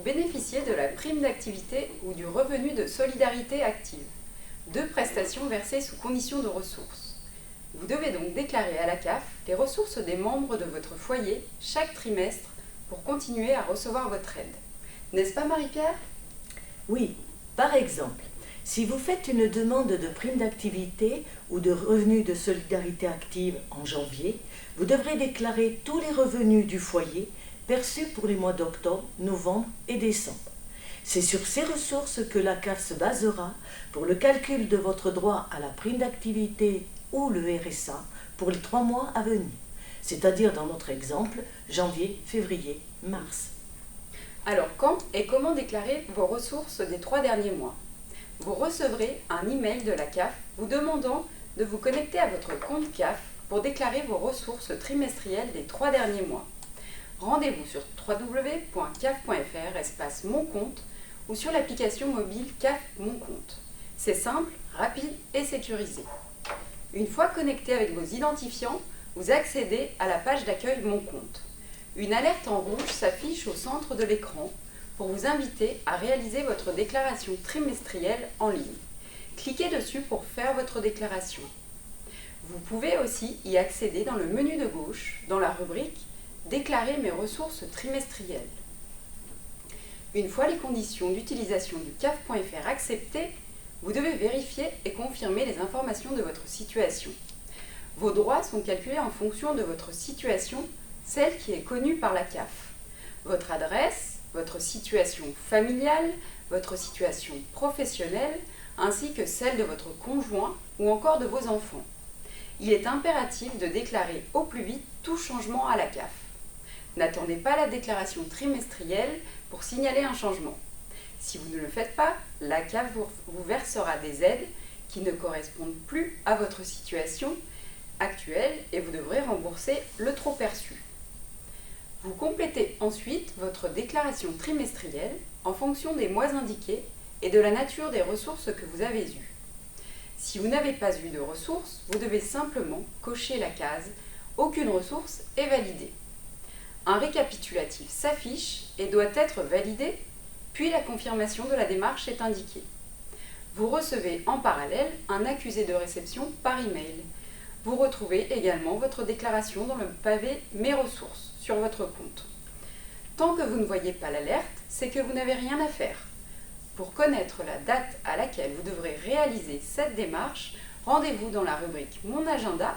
bénéficiez de la prime d'activité ou du revenu de solidarité active, deux prestations versées sous condition de ressources. Vous devez donc déclarer à la CAF les ressources des membres de votre foyer chaque trimestre pour continuer à recevoir votre aide. N'est-ce pas Marie-Pierre ? Oui, par exemple, si vous faites une demande de prime d'activité ou de revenu de solidarité active en janvier, vous devrez déclarer tous les revenus du foyer perçus pour les mois d'octobre, novembre et décembre. C'est sur ces ressources que la CAF se basera pour le calcul de votre droit à la prime d'activité ou le RSA pour les 3 mois à venir, c'est-à-dire dans notre exemple, janvier, février, mars. Alors quand et comment déclarer vos ressources des 3 derniers mois ? Vous recevrez un email de la CAF vous demandant de vous connecter à votre compte CAF pour déclarer vos ressources trimestrielles des 3 derniers mois. Rendez-vous sur www.caf.fr/mon compte ou sur l'application mobile CAF Mon Compte. C'est simple, rapide et sécurisé. Une fois connecté avec vos identifiants, vous accédez à la page d'accueil Mon Compte. Une alerte en rouge s'affiche au centre de l'écran pour vous inviter à réaliser votre déclaration trimestrielle en ligne. Cliquez dessus pour faire votre déclaration. Vous pouvez aussi y accéder dans le menu de gauche, dans la rubrique « Déclarer mes ressources trimestrielles ». Une fois les conditions d'utilisation du CAF.fr acceptées, vous devez vérifier et confirmer les informations de votre situation. Vos droits sont calculés en fonction de votre situation, celle qui est connue par la CAF. Votre adresse, votre situation familiale, votre situation professionnelle, ainsi que celle de votre conjoint ou encore de vos enfants. Il est impératif de déclarer au plus vite tout changement à la CAF. N'attendez pas la déclaration trimestrielle pour signaler un changement. Si vous ne le faites pas, la CAF vous versera des aides qui ne correspondent plus à votre situation actuelle et vous devrez rembourser le trop perçu. Vous complétez ensuite votre déclaration trimestrielle en fonction des mois indiqués et de la nature des ressources que vous avez eues. Si vous n'avez pas eu de ressources, vous devez simplement cocher la case « Aucune ressource est validée ». Un récapitulatif s'affiche et doit être validé, puis la confirmation de la démarche est indiquée. Vous recevez en parallèle un accusé de réception par email. Vous retrouvez également votre déclaration dans le pavé « Mes ressources » sur votre compte. Tant que vous ne voyez pas l'alerte, c'est que vous n'avez rien à faire. Pour connaître la date à laquelle vous devrez réaliser cette démarche, rendez-vous dans la rubrique « Mon agenda »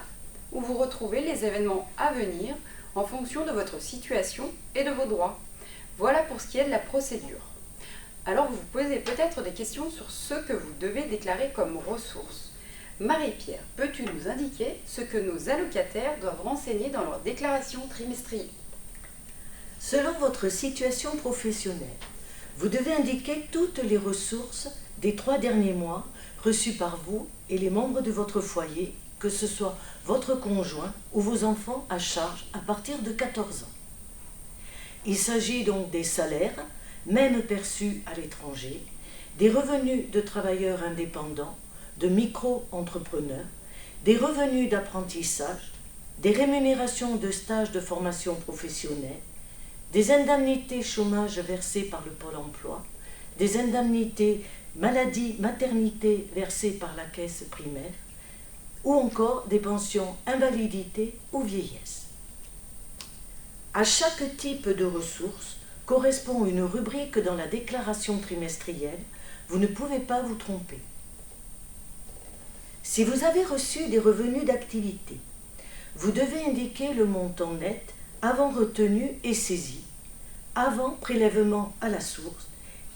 où vous retrouvez les événements à venir en fonction de votre situation et de vos droits. Voilà pour ce qui est de la procédure. Alors vous vous posez peut-être des questions sur ce que vous devez déclarer comme ressources. Marie-Pierre, peux-tu nous indiquer ce que nos allocataires doivent renseigner dans leur déclaration trimestrielle ? Selon votre situation professionnelle, vous devez indiquer toutes les ressources des 3 derniers mois reçues par vous et les membres de votre foyer, que ce soit votre conjoint ou vos enfants à charge à partir de 14 ans. Il s'agit donc des salaires, même perçus à l'étranger, des revenus de travailleurs indépendants, de micro-entrepreneurs, des revenus d'apprentissage, des rémunérations de stages de formation professionnelle, des indemnités chômage versées par le Pôle emploi, des indemnités maladie, maternité versées par la caisse primaire, ou encore des pensions invalidité ou vieillesse. À chaque type de ressources correspond une rubrique dans la déclaration trimestrielle, vous ne pouvez pas vous tromper. Si vous avez reçu des revenus d'activité, vous devez indiquer le montant net avant retenue et saisie, avant prélèvement à la source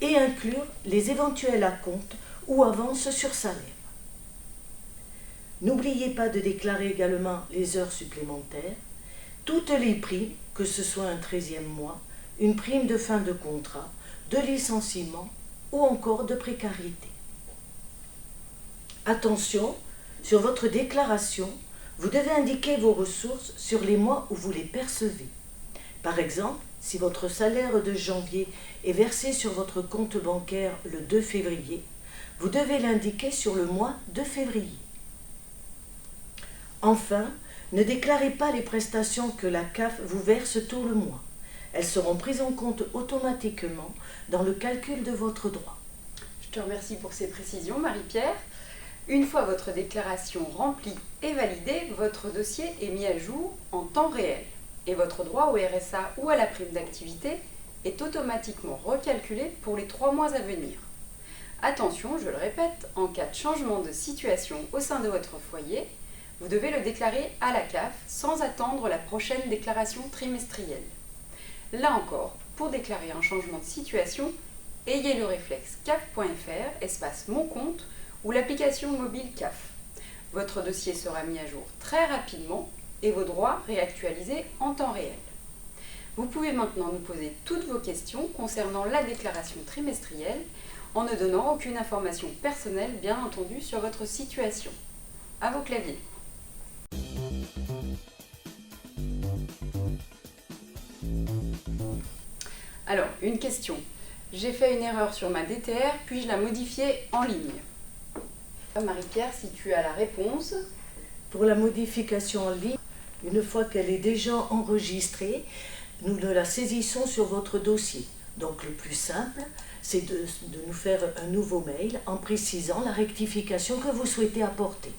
et inclure les éventuels acomptes ou avances sur salaire. N'oubliez pas de déclarer également les heures supplémentaires, toutes les primes, que ce soit un 13e mois, une prime de fin de contrat, de licenciement ou encore de précarité. Attention, sur votre déclaration, vous devez indiquer vos ressources sur les mois où vous les percevez. Par exemple, si votre salaire de janvier est versé sur votre compte bancaire le 2 février, vous devez l'indiquer sur le mois de février. Enfin, ne déclarez pas les prestations que la CAF vous verse tout le mois. Elles seront prises en compte automatiquement dans le calcul de votre droit. Je te remercie pour ces précisions, Marie-Pierre. Une fois votre déclaration remplie et validée, votre dossier est mis à jour en temps réel et votre droit au RSA ou à la prime d'activité est automatiquement recalculé pour les 3 mois à venir. Attention, je le répète, en cas de changement de situation au sein de votre foyer, vous devez le déclarer à la CAF sans attendre la prochaine déclaration trimestrielle. Là encore, pour déclarer un changement de situation, ayez le réflexe caf.fr, espace Mon compte ou l'application mobile CAF. Votre dossier sera mis à jour très rapidement et vos droits réactualisés en temps réel. Vous pouvez maintenant nous poser toutes vos questions concernant la déclaration trimestrielle en ne donnant aucune information personnelle, bien entendu, sur votre situation. À vos claviers. Alors, une question. J'ai fait une erreur sur ma DTR, puis-je la modifier en ligne? Marie-Pierre, si tu as la réponse. Pour la modification en ligne, une fois qu'elle est déjà enregistrée, nous la saisissons sur votre dossier. Donc le plus simple, c'est de nous faire un nouveau mail en précisant la rectification que vous souhaitez apporter.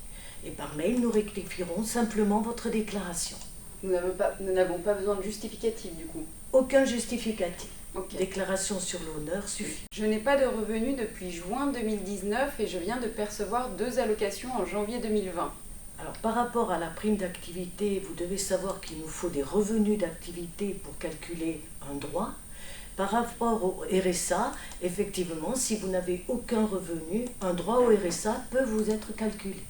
Et par mail, nous rectifierons simplement votre déclaration. Nous n'avons pas besoin de justificatif du coup. Aucun justificatif. Okay. Déclaration sur l'honneur suffit. Je n'ai pas de revenus depuis juin 2019 et je viens de percevoir 2 allocations en janvier 2020. Alors par rapport à la prime d'activité, vous devez savoir qu'il nous faut des revenus d'activité pour calculer un droit. Par rapport au RSA, effectivement, si vous n'avez aucun revenu, un droit au RSA peut vous être calculé.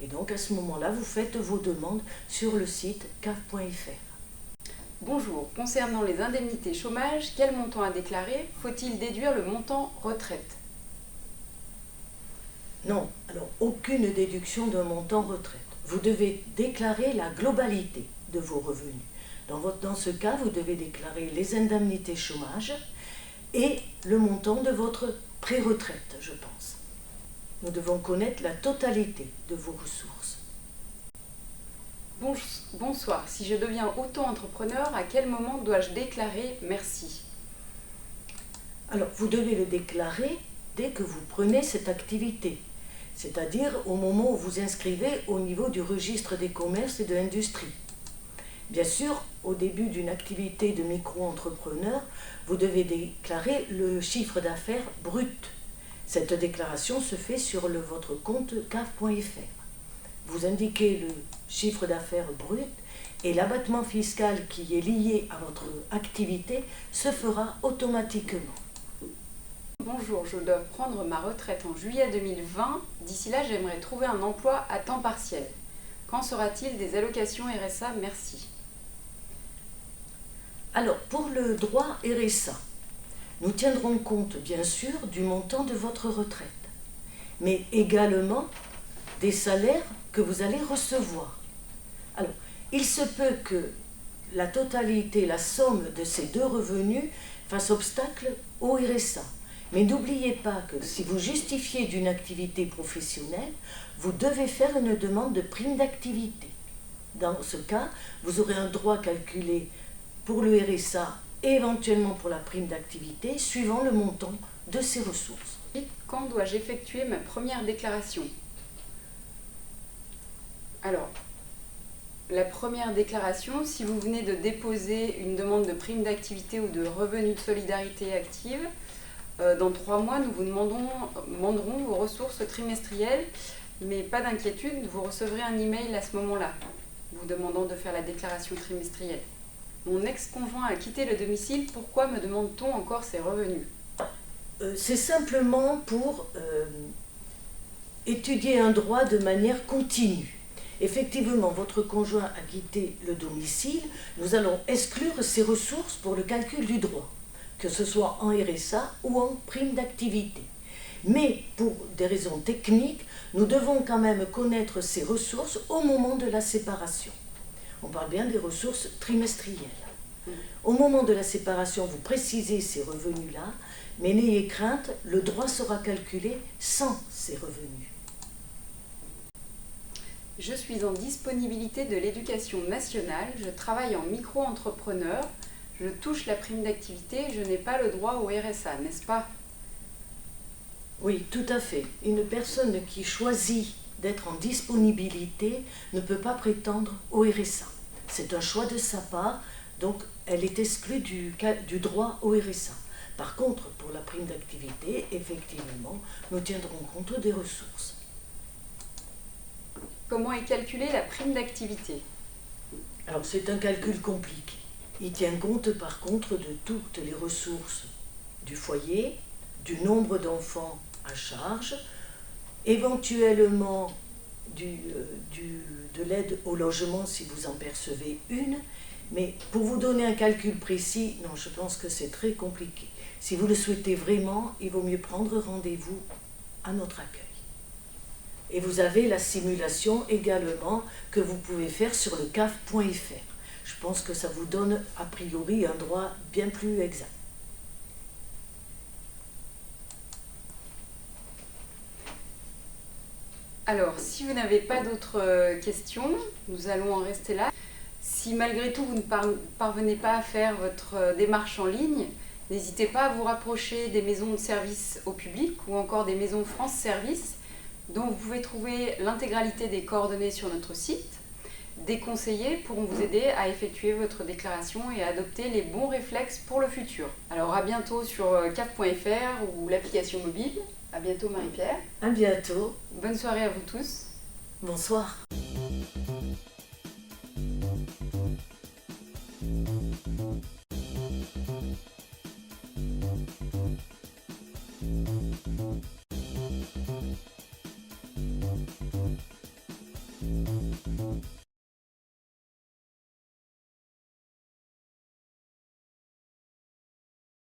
Et donc à ce moment-là, vous faites vos demandes sur le site caf.fr. Bonjour, concernant les indemnités chômage, quel montant à déclarer? Faut-il déduire le montant retraite? Non, alors aucune déduction d'un montant retraite. Vous devez déclarer la globalité de vos revenus. Dans ce cas, vous devez déclarer les indemnités chômage et le montant de votre pré-retraite, je pense. Nous devons connaître la totalité de vos ressources. Bonsoir, si je deviens auto-entrepreneur, à quel moment dois-je déclarer merci? Alors, vous devez le déclarer dès que vous prenez cette activité, c'est-à-dire au moment où vous inscrivez au niveau du registre des commerces et de l'industrie. Bien sûr, au début d'une activité de micro-entrepreneur, vous devez déclarer le chiffre d'affaires brut. Cette déclaration se fait sur votre compte caf.fr. Vous indiquez le chiffre d'affaires brut et l'abattement fiscal qui est lié à votre activité se fera automatiquement. Bonjour, je dois prendre ma retraite en juillet 2020. D'ici là, j'aimerais trouver un emploi à temps partiel. Qu'en sera-t-il des allocations RSA? Merci. Alors, pour le droit RSA, nous tiendrons compte, bien sûr, du montant de votre retraite, mais également des salaires que vous allez recevoir. Alors, il se peut que la totalité, la somme de ces 2 revenus fasse obstacle au RSA. Mais n'oubliez pas que si vous justifiez d'une activité professionnelle, vous devez faire une demande de prime d'activité. Dans ce cas, vous aurez un droit calculé pour le RSA et éventuellement pour la prime d'activité, suivant le montant de ces ressources. Quand dois-je effectuer ma première déclaration? Alors, la première déclaration, si vous venez de déposer une demande de prime d'activité ou de revenu de solidarité active, dans 3 mois, nous vous demanderons vos ressources trimestrielles, mais pas d'inquiétude, vous recevrez un email à ce moment-là, vous demandant de faire la déclaration trimestrielle. Mon ex-conjoint a quitté le domicile, pourquoi me demande-t-on encore ses revenus? C'est simplement pour étudier un droit de manière continue. Effectivement, votre conjoint a quitté le domicile, nous allons exclure ses ressources pour le calcul du droit, que ce soit en RSA ou en prime d'activité. Mais pour des raisons techniques, nous devons quand même connaître ses ressources au moment de la séparation. On parle bien des ressources trimestrielles. Au moment de la séparation, vous précisez ces revenus-là, mais n'ayez crainte, le droit sera calculé sans ces revenus. Je suis en disponibilité de l'éducation nationale, je travaille en micro-entrepreneur, Je touche la prime d'activité, je n'ai pas le droit au RSA, n'est-ce pas? Oui, tout à fait. Une personne qui choisit d'être en disponibilité ne peut pas prétendre au RSA. C'est un choix de sa part, donc elle est exclue du droit au RSA. Par contre, pour la prime d'activité, effectivement, nous tiendrons compte des ressources. Comment est calculée la prime d'activité? Alors c'est un calcul compliqué. Il tient compte par contre de toutes les ressources du foyer, du nombre d'enfants à charge, éventuellement de l'aide au logement si vous en percevez une, mais pour vous donner un calcul précis, non, je pense que c'est très compliqué. Si vous le souhaitez vraiment, il vaut mieux prendre rendez-vous à notre accueil. Et vous avez la simulation également que vous pouvez faire sur le caf.fr. Je pense que ça vous donne a priori un droit bien plus exact. Alors, si vous n'avez pas d'autres questions, nous allons en rester là. Si malgré tout vous ne parvenez pas à faire votre démarche en ligne, n'hésitez pas à vous rapprocher des maisons de service au public ou encore des maisons France Service, dont vous pouvez trouver l'intégralité des coordonnées sur notre site. Des conseillers pourront vous aider à effectuer votre déclaration et à adopter les bons réflexes pour le futur. Alors à bientôt sur caf.fr ou l'application mobile. À bientôt Marie-Pierre. À bientôt. Bonne soirée à vous tous. Bonsoir.